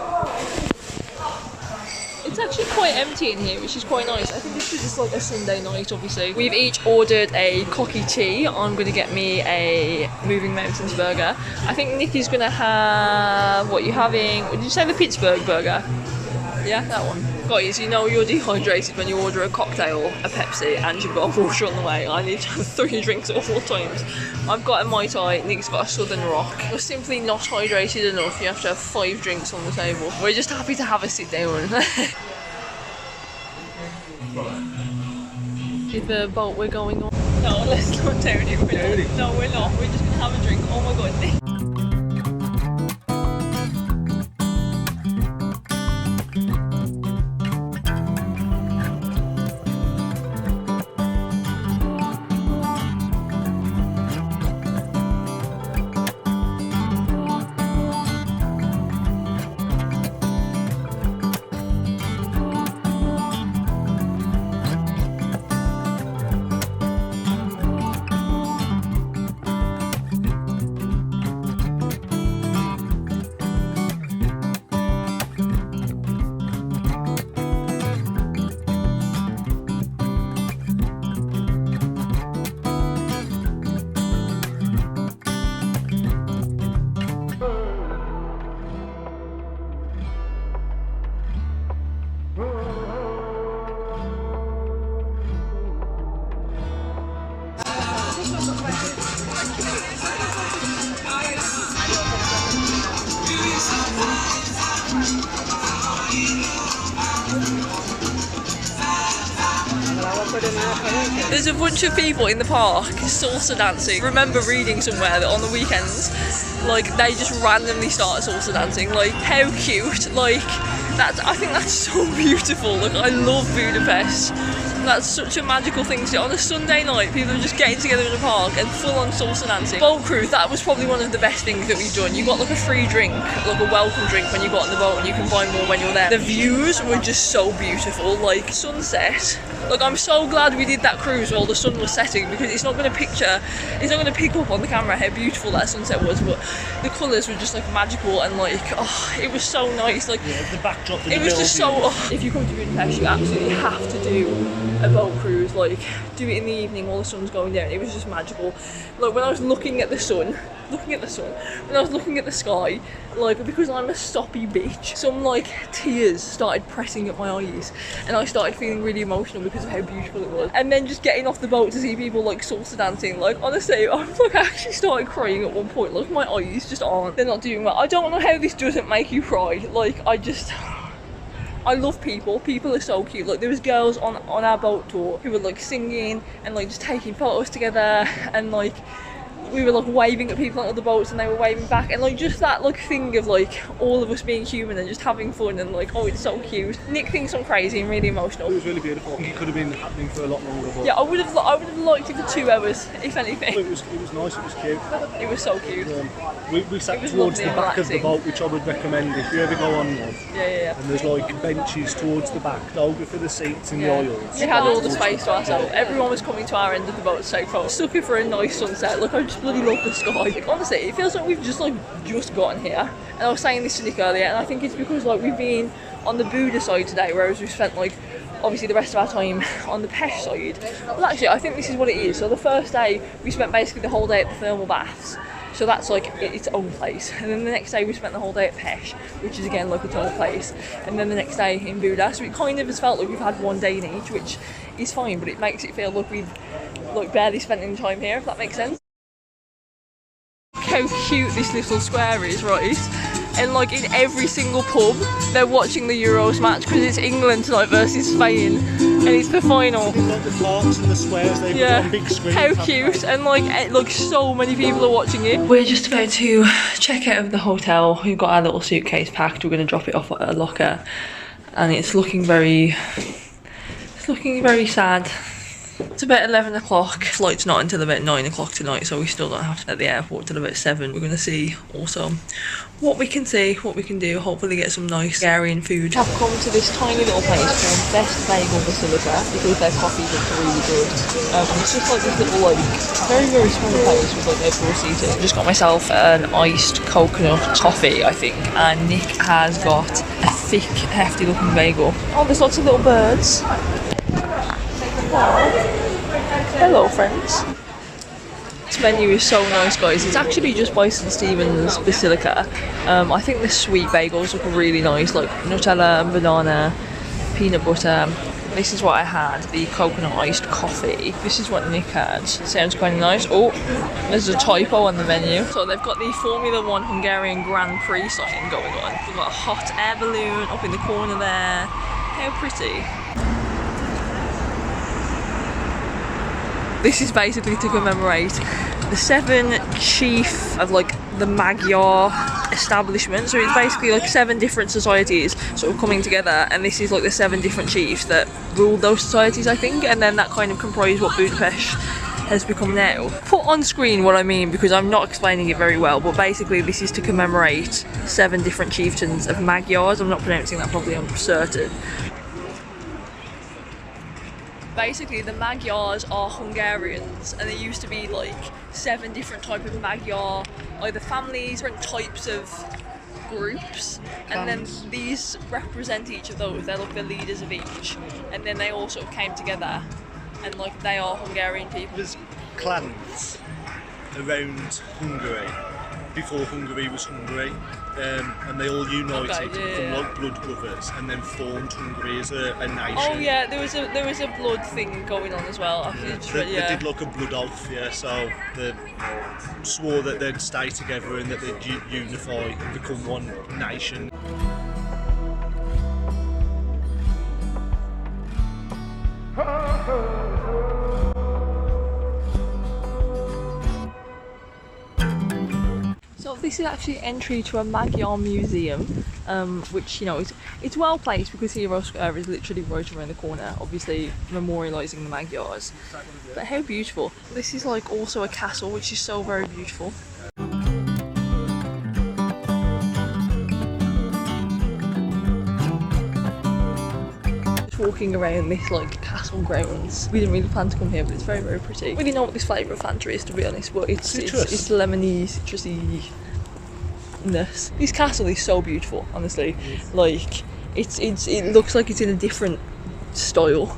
It's actually quite empty in here, which is quite nice. I think this is just like a Sunday night, obviously. We've each ordered a cocky tea. I'm going to get me a Moving Mountains burger. I think Nikki's going to have, what are you having? Did you say the Pittsburgh burger? Yeah, that one. Guys, you know you're dehydrated when you order a cocktail, a Pepsi, and you've got a water on the way. I need to have 3 drinks at all times. I've got a Mai Tai, Nick's got a Southern Rock. You're simply not hydrated enough. You have to have 5 drinks on the table. We're just happy to have a sit down. Is the boat we're going on? No, let's not down it. No, we're not. We're just gonna have a drink. Oh my god, Nick. There's a bunch of people in the park salsa dancing. I remember reading somewhere that on the weekends, like, they just randomly start salsa dancing. Like, how cute. Like, I think that's so beautiful. Like, I love Budapest. That's such a magical thing to do. On a Sunday night, people are just getting together in the park and full-on salsa dancing. Boat cruise, that was probably one of the best things that we've done. You got like a free drink, like a welcome drink when you got on the boat, and you can buy more when you're there. The views were just so beautiful. Like, sunset. Like, I'm so glad we did that cruise while the sun was setting, because it's not going to pick up on the camera how beautiful that sunset was, but the colours were just like magical, and like, oh, it was so nice. Like, Yeah, the backdrop. it was just so. Oh, if you come to Budapest, you absolutely have to do a boat cruise. Like, do it in the evening while the sun's going down. It was just magical. Like, when I was looking at the sun, when I was looking at the sky, like, because I'm a soppy bitch, some like tears started pressing at my eyes, and I started feeling really emotional because of how beautiful it was. And then just getting off the boat to see people like salsa dancing, like, honestly, I actually started crying at one point. Like, my eyes just they're not doing well. I don't know how this doesn't make you cry. Like, I love people. People are so cute. Like, there was girls on our boat tour who were like singing and like just taking photos together, and like we were like waving at people on other boats and they were waving back, and like just that like thing of like all of us being human and just having fun, and like, oh, it's so cute. Nick thinks I'm crazy and really emotional. It was really beautiful. I think it could have been happening for a lot longer. But Yeah, I would have liked it for 2 hours, if anything. it was nice. It was cute. It was so cute. We sat It was towards the lovely and back of the relaxing. boat, which I would recommend if you ever go on one. Yeah. And there's like benches towards the back. They'll go for the seats in the aisles. We had all the space to ourselves. Everyone was coming to our end of the boat to take photos. Stuck it for a nice sunset. Look, I just bloody love the sky. Like, honestly, it feels like we've just gotten here. And I was saying this to Nick earlier, and I think it's because like we've been on the Buda side today, whereas we've spent like obviously the rest of our time on the Pest side. Well, actually, I think this is what it is. So the first day we spent basically the whole day at the thermal baths. So that's like its own place. And then the next day we spent the whole day at Pesh, which is again like its own place. And then the next day in Buda. So it kind of has felt like we've had one day in each, which is fine, but it makes it feel like we've like barely spent any time here, if that makes sense. How cute this little square is, right? And like in every single pub they're watching the Euros match because it's England tonight versus Spain and it's the final. Like the parks and the squares, they've got on big screens. How cute, and like so many people are watching it. We're just about to check out of the hotel. We've got our little suitcase packed. We're going to drop it off at a locker, and it's looking very sad. It's about 11 o'clock. Flight's not until about 9 o'clock tonight, so we still don't have to be at the airport till about 7. We're going to see also what we can see, what we can do, hopefully get some nice Hungarian food. I've come to this tiny little place called Best Bagel Basilica because their coffee looks really good. And it's just like this little very, very small place with like outdoor seating. I just got myself an iced coconut toffee, I think, and Nick has got a thick, hefty looking bagel. Oh, there's lots of little birds. Hello friends. This menu is so nice, guys. It's actually just by St Stephen's Basilica. I think the sweet bagels look really nice, like Nutella and banana. peanut butter. This is what I had, the coconut iced coffee. This is what Nick had. Sounds kind of nice. Oh, there's a typo on the menu. So they've got the Formula 1 Hungarian Grand Prix sign going on. We've got a hot air balloon up in the corner there. How pretty. This is basically to commemorate the 7 chief of like the Magyar establishment. So it's basically like 7 different societies sort of coming together, and this is like the 7 different chiefs that ruled those societies, I think, and then that kind of comprised what Budapest has become now. Put on screen what I mean, because I'm not explaining it very well, but basically this is to commemorate 7 different chieftains of Magyars. I'm not pronouncing that properly, I'm certain. Basically, the Magyars are Hungarians, and there used to be like 7 different types of Magyar, either families, different types of groups, and then these represent each of those. They're like the leaders of each, and then they all sort of came together, and like they are Hungarian people. There's clans around Hungary before Hungary was Hungary, and they all united from like blood brothers, and then formed Hungary as a nation. Oh yeah, there was a blood thing going on as well. They did like a blood oath, yeah. So they swore that they'd stay together and that they'd unify and become one nation. So this is actually entry to a Magyar museum, which, you know, it's well placed because Hero Square is literally right around the corner, obviously memorialising the Magyars. But how beautiful. This is like also a castle, which is so very beautiful. Just walking around this like castle grounds. We didn't really plan to come here, but it's very, very pretty. I don't really know what this flavour of Fanta is, to be honest, but it's lemony, citrusy. This castle is so beautiful, honestly. Like it looks like it's in a different style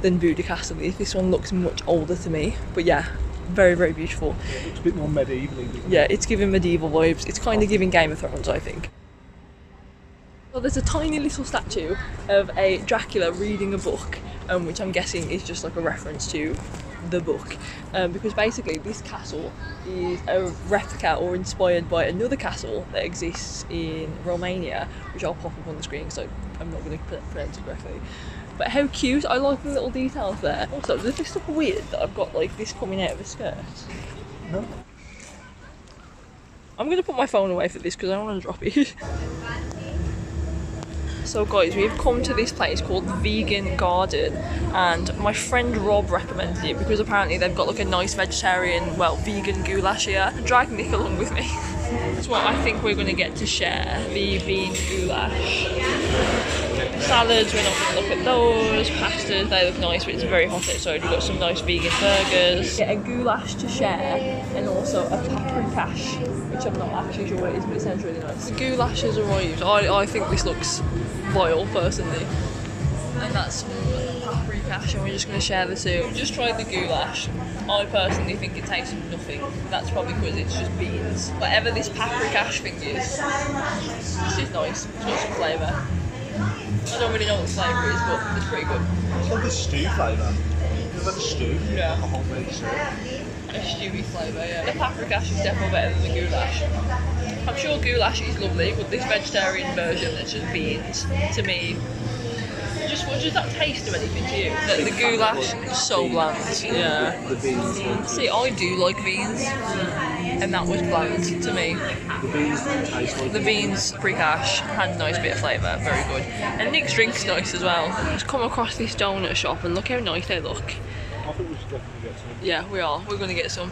than Buda Castle is. This one looks much older to me, but yeah, very, very beautiful. Yeah, it's a bit more medieval. Yeah, it's giving medieval vibes. It's kind of giving Game of Thrones, I think. Well, there's a tiny little statue of a Dracula reading a book, which I'm guessing is just like a reference to the book, because basically this castle is a replica or inspired by another castle that exists in Romania, which I'll pop up on the screen because I'm not going to pronounce it correctly. But how cute, I like the little details there. Also, does this look weird that I've got like this coming out of a skirt? No. I'm going to put my phone away for this because I don't want to drop it. So guys, we've come to this place called the Vegan Garden, and my friend Rob recommended it because apparently they've got like a nice vegetarian, well, vegan goulash here. Drag Nick along with me. That's what I think we're going to get to share, the bean goulash. Salads, we're not going to look at those. Pastas, they look nice, but it's very hot outside. We've got some nice vegan burgers. Get a goulash to share, and also a paprikash, which I'm not actually sure what it is, but it sounds really nice. The goulash has arrived. I think this looks vile, personally. And that's some paprikash, and we're just going to share the two. Just tried the goulash. I personally think it tastes nothing. That's probably because it's just beans. Whatever this paprikash thing is, this is nice. It's got some flavour. I don't really know what the flavour is, but it's pretty good. It's like a stew flavour. It's like a stew. Yeah. Like a homemade stew. A stewy flavour, yeah. The paprikash is definitely better than the goulash. I'm sure goulash is lovely, but this vegetarian version that's just beans, to me, does that taste of anything to you? The goulash is so bland. Yeah. The beans. See, I do like beans, and that was bland to me. The beans don't taste like The beans, paprikash, had a nice bit of flavour, very good. And Nick's drink's nice as well. Just come across this donut shop and look how nice they look. I think we should definitely get some. Yeah, we are. We're going to get some.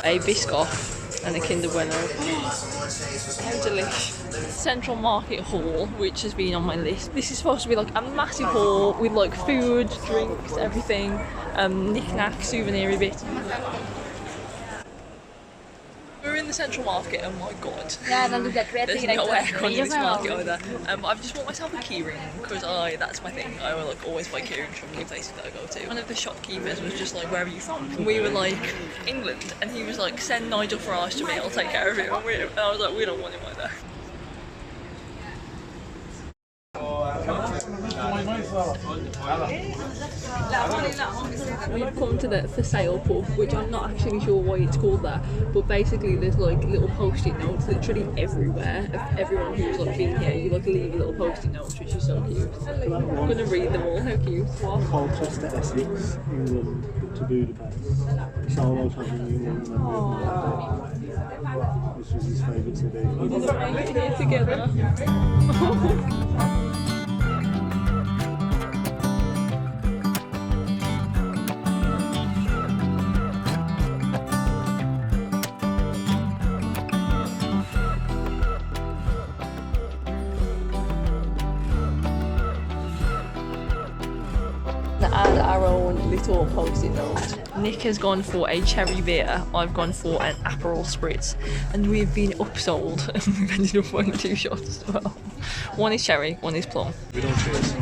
A Biscoff and a Kinder Bueno. How delish. Central Market Hall, which has been on my list. This is supposed to be like a massive hall with like food, drinks, everything, knick-knack, souvenir bit. We're in the Central Market, oh my god. Ja, dan doe ik dat There's no aircon in this market either. I've just bought myself a keyring because that's my thing. I will like always buy keyrings from new places that I go to. One of the shopkeepers was just like, "Where are you from?" And we were like, "England," and he was like, "Send Nigel Farage to me. I'll take care of him." And I was like, "We don't want him either." We've come to the for sale pub, which I'm not actually sure why it's called that, but basically there's like little post-it notes literally everywhere of everyone who's like been here. You like leave a little post-it notes, which is so cute. I'm gonna read them all. How cute! What? Colchester, Essex, England to Budapest. Solo travelling England and this was his favourite city. We're here together. Add our own little post-it note. Nick has gone for a cherry beer, I've gone for an Aperol Spritz, and we've been upsold and we've ended up buying 2 shots as well. One is cherry, one is plum. We don't cheers.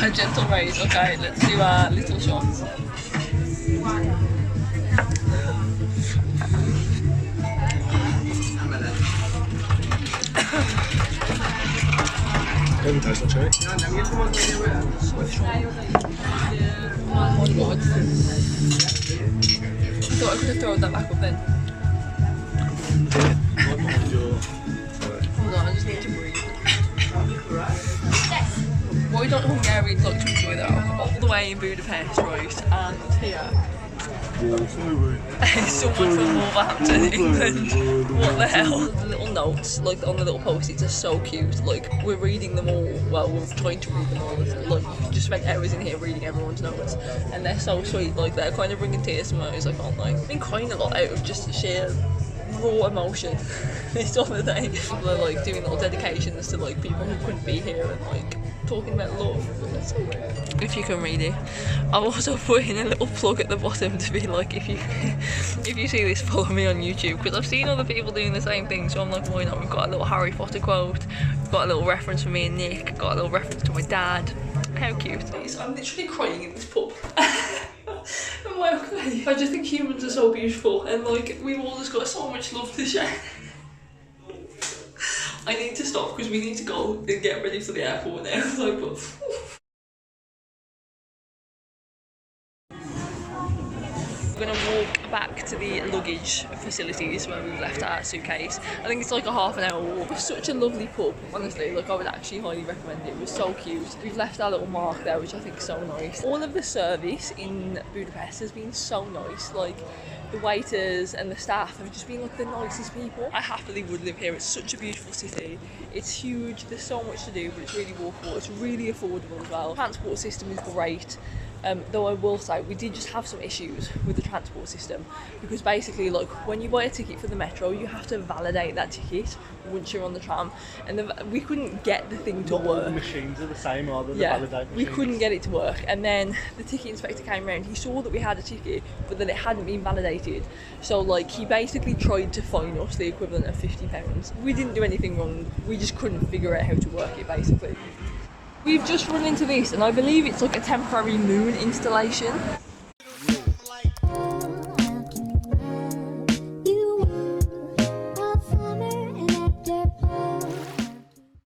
A gentle raise, okay, let's do our little shots. Doesn't taste like cherry. Oh my god. I thought I could have thrown that back up then. Hold on, I just need to breathe. Why don't Hungarians like to enjoy their alcohol? All the way in Budapest, right? And here. Someone from Wolverhampton, England. What the hell? The little notes, like on the little post-its, are so cute. Like, we're reading them all. Well, we're trying to read them all. Like, we just spent hours in here reading everyone's notes, and they're so sweet. Like, they're kind of bringing tears to my eyes. I can't lie. I've been crying a lot out of just sheer raw emotion this other day. People are like doing little dedications to like people who couldn't be here and like talking about love. So if you can read it. I've also put in a little plug at the bottom to be like, if you see this, follow me on YouTube, because I've seen other people doing the same thing, so I'm like, why not? We've got a little Harry Potter quote, we've got a little reference for me and Nick, got a little reference to my dad. How cute. I'm literally crying in this pub. Am I okay? I just think humans are so beautiful, and like we've all just got so much love to share. I need to stop because we need to go and get ready for the airport now. Like, but we're gonna walk back to the luggage facilities where we've left our suitcase. I think it's like a half an hour walk. It's such a lovely pub, honestly. Like, I would actually highly recommend it. It was so cute. We've left our little mark there, which I think is so nice. All of the service in Budapest has been so nice. Like, the waiters and the staff have just been like the nicest people. I happily would live here. It's such a beautiful city. It's huge. There's so much to do, but it's really walkable. It's really affordable as well. The transport system is great. Though I will say we did just have some issues with the transport system, because basically, like, when you buy a ticket for the metro, you have to validate that ticket once you're on the tram, and we couldn't get the thing to Not all work. the machines are the same, are they? Yeah, The validate we machines? couldn't get it to work, and then the ticket inspector came around. He saw that we had a ticket, but that it hadn't been validated. So, like, he basically tried to fine us the equivalent of £50. We didn't do anything wrong. We just couldn't figure out how to work it, basically. We've just run into this, and I believe it's like a temporary moon installation.